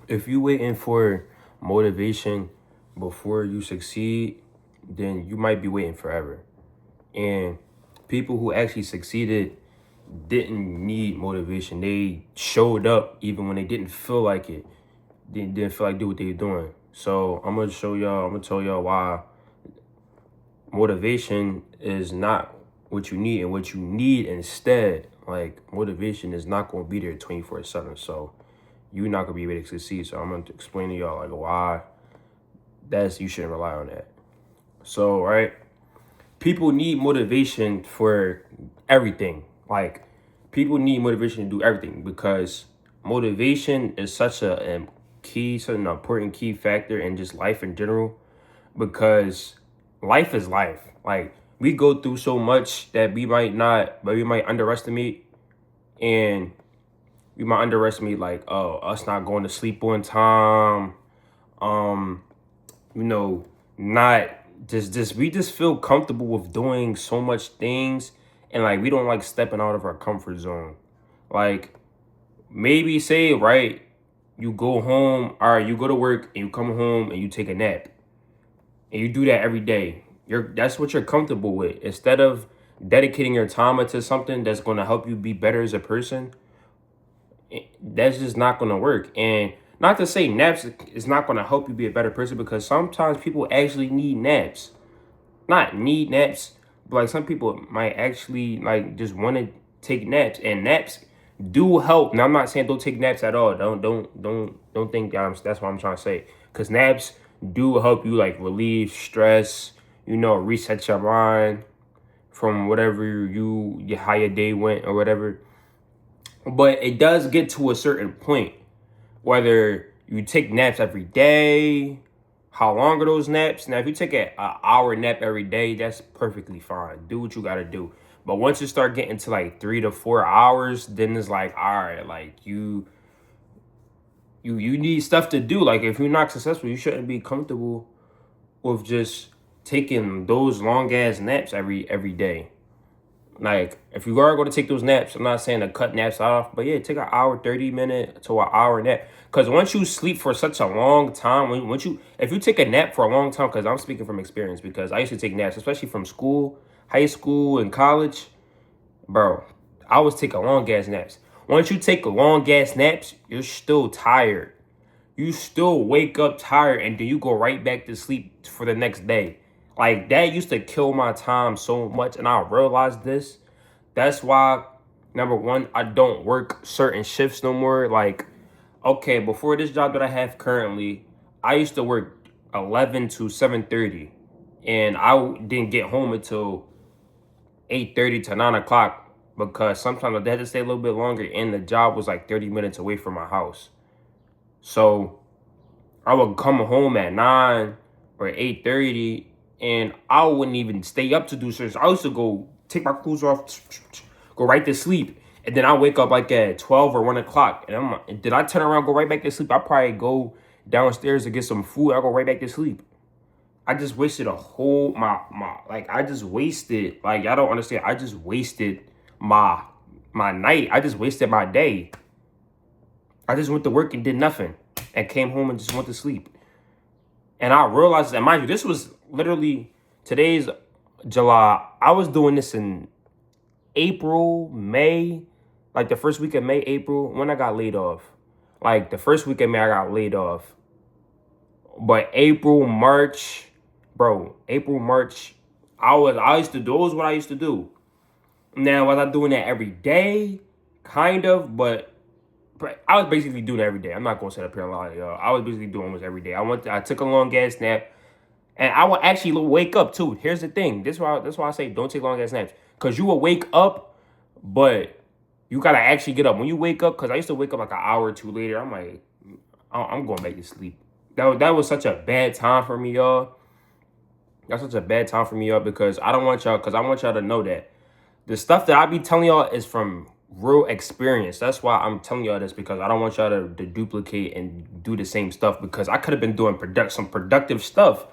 If you waiting for motivation before you succeed, then you might be waiting forever. And people who actually succeeded didn't need motivation. They showed up even when they didn't feel like it. They didn't feel like do what they were doing. So I'm gonna show y'all. I'm gonna tell y'all why motivation is not what you need, and what you need instead. Like motivation is not gonna be there 24/7. So you're not gonna be able to succeed. So I'm gonna explain to y'all like why that's you shouldn't rely on that. So right, people need motivation for everything. Like people need motivation to do everything because motivation is such such an important key factor in just life in general. Because life is life. Like we go through so much that we might underestimate, and we might underestimate like us not going to sleep on time, um, you know, not just we just feel comfortable with doing so much things, and like we don't like stepping out of our comfort zone. Like maybe say right, you go home, all right, you go to work and you come home and you take a nap, and you do that every day. That's what you're comfortable with. Instead of dedicating your time into something that's going to help you be better as a person, that's just not going to work. And not to say naps is not going to help you be a better person, because sometimes people actually need naps. Not need naps, but like some people might actually like just want to take naps, and naps do help. Now I'm not saying don't take naps at all. Don't think that's what I'm trying to say. Cause naps do help you like relieve stress, reset your mind from whatever how your day went or whatever. But it does get to a certain point, whether you take naps every day, how long are those naps? Now, if you take an hour nap every day, that's perfectly fine. Do what you got to do. But once you start getting to like 3 to 4 hours, then it's like, all right, like you need stuff to do. Like if you're not successful, you shouldn't be comfortable with just taking those long ass naps every day. Like, if you are going to take those naps, I'm not saying to cut naps off, but yeah, take an hour, 30 minute to an hour nap. Because once you sleep for such a long time, if you take a nap for a long time, because I'm speaking from experience, because I used to take naps, especially from school, high school, and college, bro, I was taking long ass naps. Once you take long ass naps, you're still tired. You still wake up tired, and then you go right back to sleep for the next day. Like that used to kill my time so much, and I realized this. That's why, number one, I don't work certain shifts no more. Like, okay, before this job that I have currently, I used to work 11 to 7:30, and I didn't get home until 8:30 to 9 o'clock, because sometimes I had to stay a little bit longer, and the job was like 30 minutes away from my house. So I would come home at 9 or 8:30, and I wouldn't even stay up to do certain. I used to go take my clothes off, go right to sleep, and then I wake up like at 12 or 1 o'clock, and did I turn around, go right back to sleep? I probably go downstairs to get some food. I go right back to sleep. I just wasted a whole my like I just wasted, like, y'all don't understand. I just wasted my my night. I just wasted my day. I just went to work and did nothing, and came home and just went to sleep. And I realized that, mind you, this was literally, today's July. I was doing this in April, May, like the first week of May, April, when I got laid off. Like the first week of May, I got laid off. But April, March, bro, April, March, I used to do, those what I used to do. Now, was I doing that every day? Kind of, but I was basically doing it every day. I'm not gonna sit up here and lie to y'all. I was basically doing almost every day. I took a long gas nap, and I would actually wake up too. Here's the thing. That's why I say don't take long ass naps. Cause you will wake up, but you gotta actually get up. When you wake up, cause I used to wake up like an hour or two later. I'm like, I'm going back to sleep. That was such a bad time for me, y'all. That's such a bad time for me, y'all, because I don't want y'all, cause I want y'all to know that the stuff that I be telling y'all is from real experience. That's why I'm telling y'all this, because I don't want y'all to duplicate and do the same stuff, because I could have been doing some productive stuff,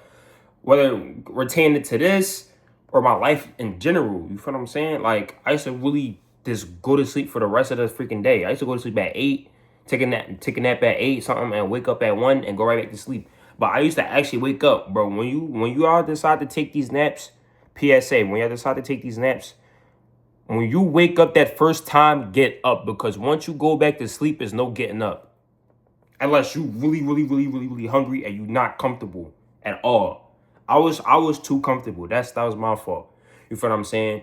whether retaining to this or my life in general. You feel what I'm saying? Like, I used to really just go to sleep for the rest of the freaking day. I used to go to sleep at 8, take a nap at 8 something and wake up at 1 and go right back to sleep. But I used to actually wake up, bro. When you all decide to take these naps, PSA, when y'all decide to take these naps, when you wake up that first time, get up, because once you go back to sleep, there's no getting up. Unless you really hungry and you're not comfortable at all. I was too comfortable. That was my fault. You feel what I'm saying?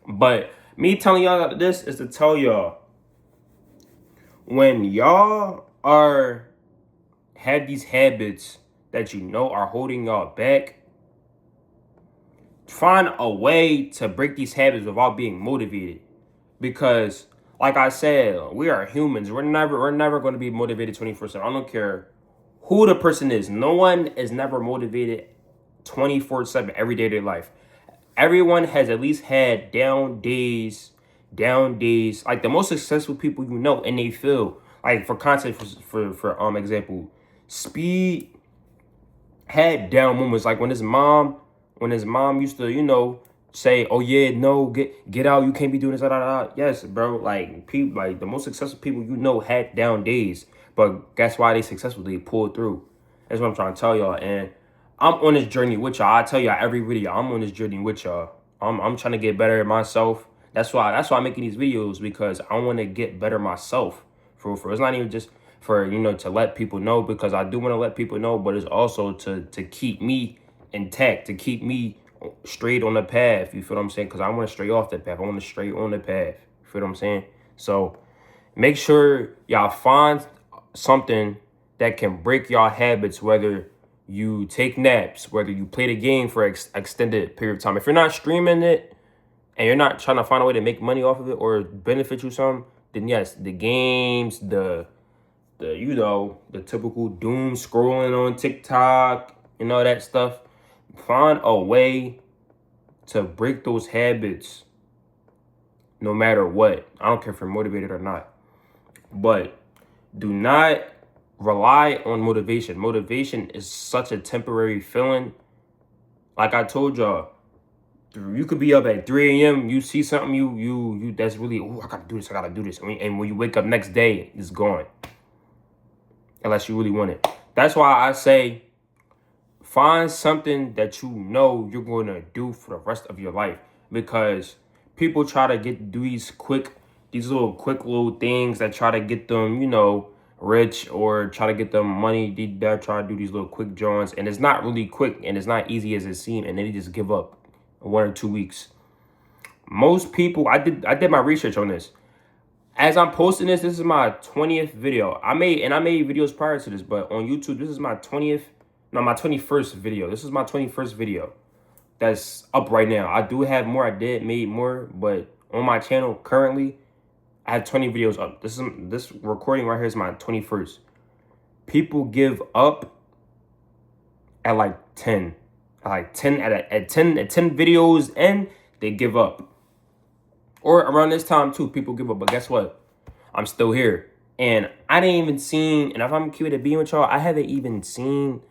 But me telling y'all this is to tell y'all, when y'all have these habits that you know are holding y'all back, find a way to break these habits without being motivated. Because, like I said, we are humans. We're never going to be motivated 24/7. I don't care who the person is. No one is never motivated 24/7 every day of their life. Everyone has at least had down days. Like the most successful people you know in they field. Like for context, for example, Speed had down moments. Like when his mom used to, say, "Oh yeah, no, get out, you can't be doing this." Da, da, da. Yes, bro. Like people, like the most successful people you know had down days, but that's why they successful. They pulled through. That's what I'm trying to tell y'all. And I'm on this journey with y'all. I tell y'all every video, I'm on this journey with y'all. I'm trying to get better at myself. That's why I'm making these videos, because I want to get better myself. For it's not even just for to let people know, because I do want to let people know, but it's also to keep me intact, to keep me straight on the path. You feel what I'm saying? Because I want to stray off the path. I want to stray on the path. You feel what I'm saying? So make sure y'all find something that can break y'all habits, whether you take naps, whether you play the game for extended period of time. If you're not streaming it and you're not trying to find a way to make money off of it or benefit you some, then yes, the games, the typical doom scrolling on TikTok, that stuff. Find a way to break those habits no matter what. I don't care if you're motivated or not. But do not rely on motivation. Motivation is such a temporary feeling. Like I told y'all, you could be up at 3 a.m. You see something you that's really, I gotta do this. And when you wake up next day, it's gone. Unless you really want it. That's why I say, find something that you know you're going to do for the rest of your life. Because people try to do these little quick little things that try to get them, rich, or try to get them money. They try to do these little quick joints, and it's not really quick, and it's not easy as it seems, and then they just give up in 1 or 2 weeks. Most people, I did my research on this. As I'm posting this is my 20th video. I made videos prior to this, but on YouTube, this is my 21st video. This is my 21st video that's up right now. I do have more. I made more, but on my channel currently, I have 20 videos up. This recording right here is my 21st. People give up at like 10. At 10 videos and they give up. Or around this time too, people give up. But guess what? I'm still here. And I didn't even seen, and if I'm keeping it being with y'all, I haven't even seen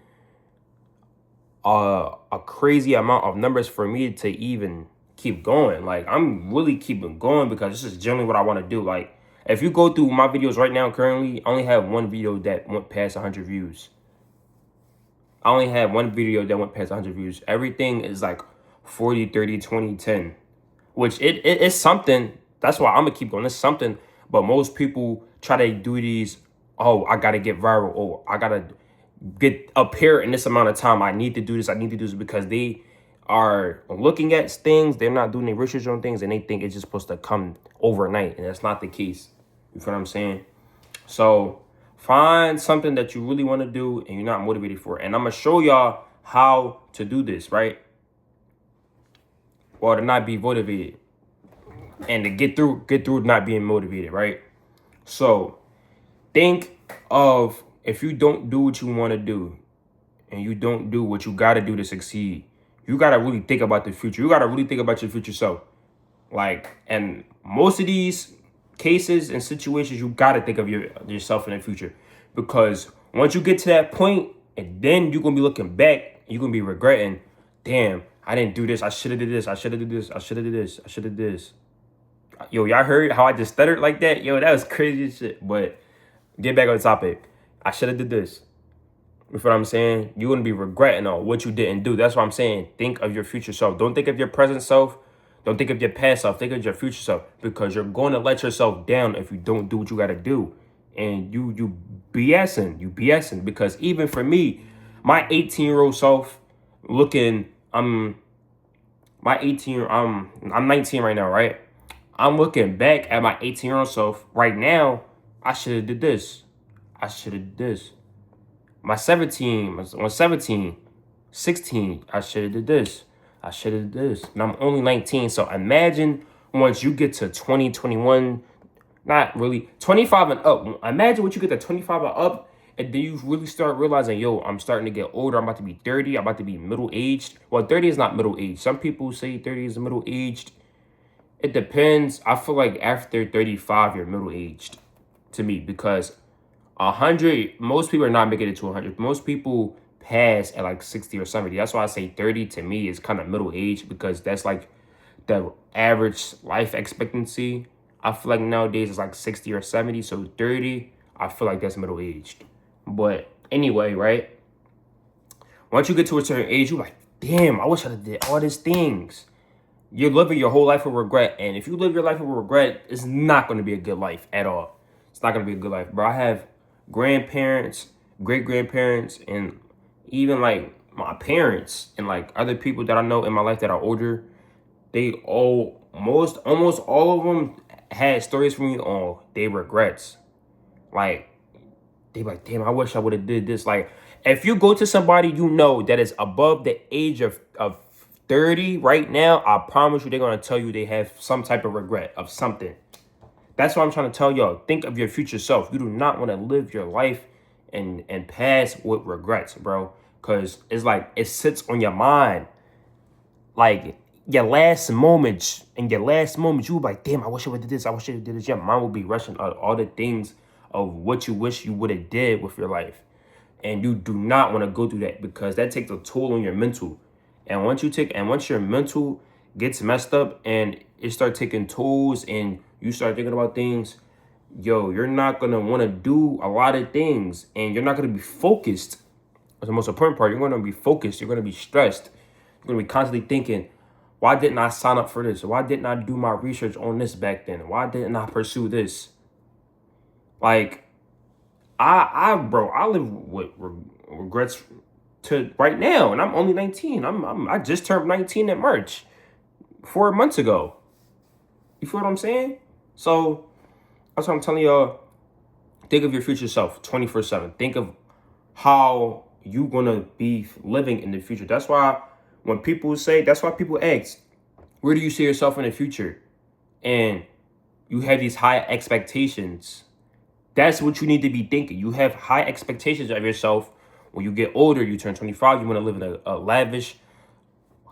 a crazy amount of numbers for me to even keep going. Like, I'm really keeping going because this is generally what I want to do. Like, if you go through my videos right now, currently, I only have one video that went past 100 views. I only have one video that went past 100 views. Everything is like 40, 30, 20, 10. Which it's something. That's why I'm going to keep going. It's something. But most people try to do these, oh, I got to get viral. Oh, I got to get up here in this amount of time. I need to do this. I need to do this, because they are looking at things. They're not doing their research on things, and they think it's just supposed to come overnight. And that's not the case. You feel what I'm saying? So find something that you really want to do and you're not motivated for. And I'm going to show y'all how to do this, right? Or to not be motivated. And to get through not being motivated, right? So think of, if you don't do what you want to do and you don't do what you got to do to succeed, you got to really think about the future. You got to really think about your future self. Like, and most of these cases and situations, you got to think of yourself in the future. Because once you get to that point, and then you're going to be looking back, you're going to be regretting, damn, I didn't do this. I should have did this. I should have did this. I should have did this. I should have did this. Yo, y'all heard how I just stuttered like that? Yo, that was crazy as shit. But Get back on the topic. I should have did this. You feel what I'm saying? You're gonna be regretting on what you didn't do. That's what I'm saying. Think of your future self. Don't think of your present self. Don't think of your past self. Think of your future self, because you're going to let yourself down if you don't do what you gotta do. And you BSing because even for me, my 18-year-old self looking, my 18 I'm 19 right now, right? I'm looking back at my 18-year-old self right now. I should have did this. I should have did this. My 17, 16, I should have did this. I should have did this. And I'm only 19. So imagine once you get to 20, 21, not really, 25 and up. Imagine what you get to 25 and up, and then you really start realizing, yo, I'm starting to get older. I'm about to be 30. I'm about to be middle-aged. Well, 30 is not middle-aged. Some people say 30 is middle-aged. It depends. I feel like after 35, you're middle-aged to me, because 100, most people are not making it to 100. Most people pass at like 60 or 70. That's why I say 30 to me is kind of middle age, because that's like the average life expectancy. I feel like nowadays it's like 60 or 70. So 30, I feel like that's middle aged. But anyway, right? Once you get to a certain age, you're like, damn, I wish I did all these things. You're living your whole life with regret. And if you live your life with regret, it's not going to be a good life at all. It's not going to be a good life, bro. I have grandparents, great grandparents, and even like my parents and like other people that I know in my life that are older. They almost all of them had stories for me on they regrets. Like they like, damn, I wish I would have did this. Like if you go to somebody you know that is above the age of 30 right now, I promise you they're gonna tell you they have some type of regret of something. That's what I'm trying to tell y'all. Think of your future self. You do not want to live your life and pass with regrets, bro. Because it's like it sits on your mind. Like your last moments, you like, damn, I wish I would have did this. I wish I did this. Your mind will be rushing all the things of what you wish you would have did with your life. And you do not want to go through that, because that takes a toll on your mental. And once your mental gets messed up and it starts taking tolls and you start thinking about things, yo, you're not going to want to do a lot of things, and you're not going to be focused. That's the most important part. You're going to be focused. You're going to be stressed. You're going to be constantly thinking, why didn't I sign up for this? Why didn't I do my research on this back then? Why didn't I pursue this? Like, I live with regrets to right now, and I'm only 19. I just turned 19 in March, 4 months ago. You feel what I'm saying? So that's what I'm telling y'all. Think of your future self 24/7. Think of how you gonna be living in the future. That's why people ask, where do you see yourself in the future? And you have these high expectations. That's what you need to be thinking. You have high expectations of yourself. When you get older, you turn 25, you want to live in a lavish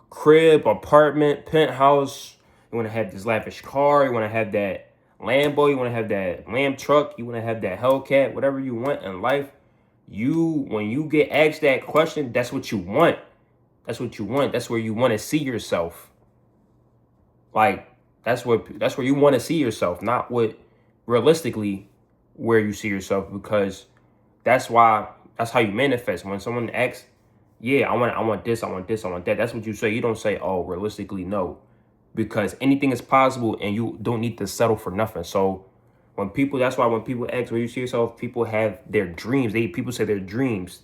crib, apartment, penthouse. You want to have this lavish car. You want to have that Lambo. You want to have that Lamb truck. You want to have that Hellcat. Whatever you want in life, when you get asked that question, that's what you want. That's what you want. That's where you want to see yourself. Like that's where you want to see yourself, not what realistically where you see yourself, because that's how you manifest. When someone asks, yeah, I want this, I want this, I want that, that's what you say. You don't say, oh, realistically, no, because anything is possible and you don't need to settle for nothing. So that's why when people ask where you see yourself, people have their dreams. People say their dreams,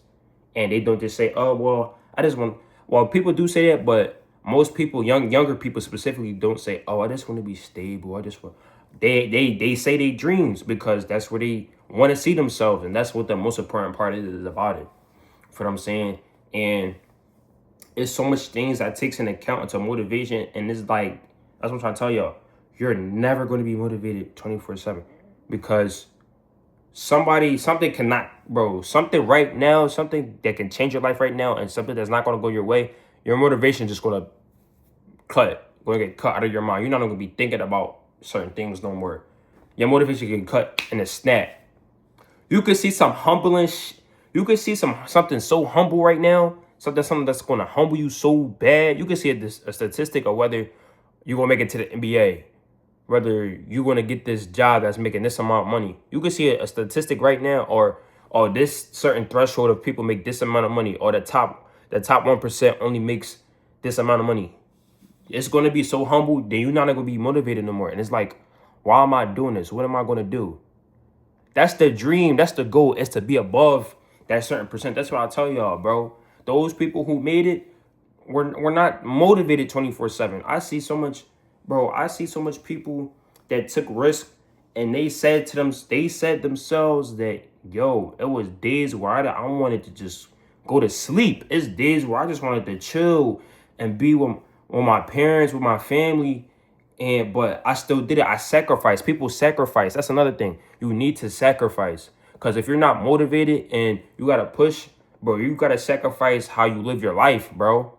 and they don't just say, oh, well, I just want. Well, people do say that, but most people, younger people specifically, don't say, oh, I just want to be stable. I just want. They say they dreams because that's where they want to see themselves, and that's what the most important part is about it. For what I'm saying, and it's so much things that takes into account into motivation, and it's like that's what I'm trying to tell y'all. You're never going to be motivated 24/7, because something right now, something that can change your life right now, and something that's not going to go your way, your motivation just going to get cut out of your mind. You're not going to be thinking about certain things no more. Your motivation can cut in a snap. You could see some humbling. You could see something so humble right now. Something that's going to humble you so bad. You can see a statistic of whether you're going to make it to the NBA. whether you're going to get this job that's making this amount of money. You can see a statistic right now, or this certain threshold of people make this amount of money, or the top 1% only makes this amount of money. It's going to be so humble that you're not going to be motivated no more. And it's like, why am I doing this? What am I going to do? That's the dream. That's the goal, is to be above that certain percent. That's what I tell y'all, bro. Those people who made it were not motivated 24/7. I see so much, bro. I see so much people that took risk, and they said themselves that, yo, it was days where I wanted to just go to sleep. It's days where I just wanted to chill and be with my parents, with my family. But I still did it. I sacrificed. People sacrifice. That's another thing. You need to sacrifice. Because if you're not motivated and you got to push, bro, you got to sacrifice how you live your life, bro.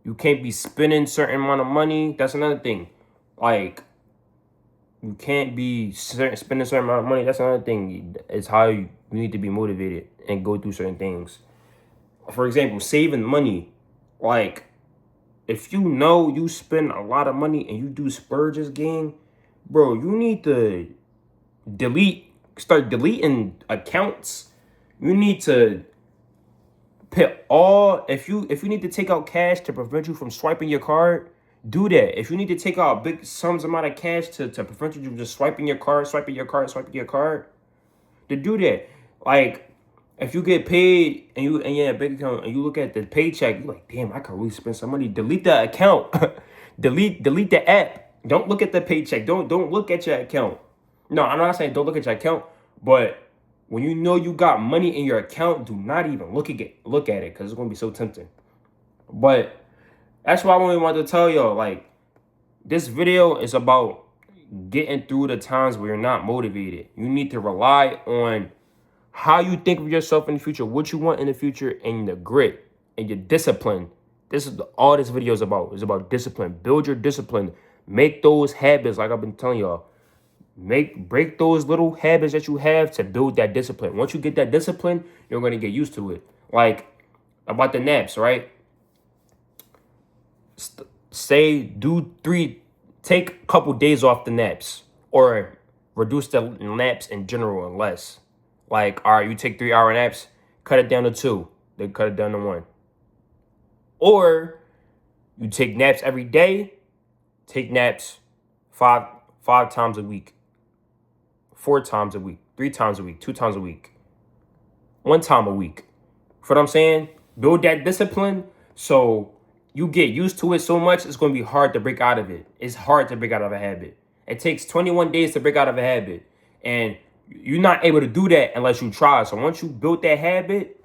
You can't be spending certain amount of money. That's another thing. Like, you can't be spending a certain amount of money. That's another thing. It's how you need to be motivated and go through certain things. For example, saving money. Like, if you know you spend a lot of money and you do spurges, gang, bro, you need to start deleting accounts. You need to put if you need to take out cash to prevent you from swiping your card, do that. If you need to take out big sums amount of cash to prevent you from just swiping your card, to do that. Like, if you get paid and you big account and you look at the paycheck, you're like, damn, I could really spend some money. Delete the account. delete the app. Don't look at the paycheck. Don't look at your account. No, I'm not saying don't look at your account, but when you know you got money in your account, do not even look at it because it's gonna be so tempting. But that's why I only wanted to tell y'all, like, this video is about getting through the times where you're not motivated. You need to rely on how you think of yourself in the future, what you want in the future, and the grit and your discipline. This is all this video is about. It's about discipline. Build your discipline. Make those habits, like I've been telling y'all. Break those little habits that you have to build that discipline. Once you get that discipline, you're going to get used to it. Like, about the naps, right? Take a couple days off the naps, or reduce the naps in general and less. Like, all right, you take 3-hour naps, cut it down to 2, then cut it down to 1. Or you take naps every day, take naps five times a week, 4 times a week, 3 times a week, 2 times a week, 1 time a week. You know what I'm saying? Build that discipline so you get used to it so much, it's going to be hard to break out of it. It's hard to break out of a habit. It takes 21 days to break out of a habit. And you're not able to do that unless you try. So once you build that habit,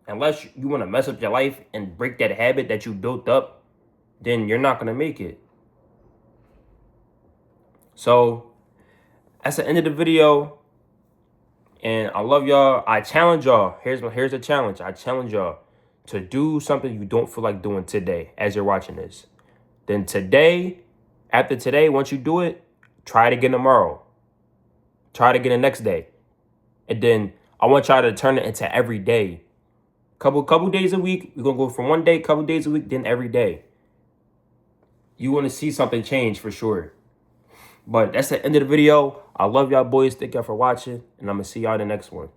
unless you want to mess up your life and break that habit that you built up, then you're not going to make it. So that's the end of the video. And I love y'all. I challenge y'all. Here's a challenge. I challenge y'all to do something you don't feel like doing today as you're watching this. Then after today, once you do it, try it again tomorrow. Try it again the next day. And then I want y'all to turn it into every day. Couple days a week. We're going to go from one day, couple days a week, then every day. You want to see something change for sure. But that's the end of the video. I love y'all boys. Thank y'all for watching. And I'm going to see y'all in the next one.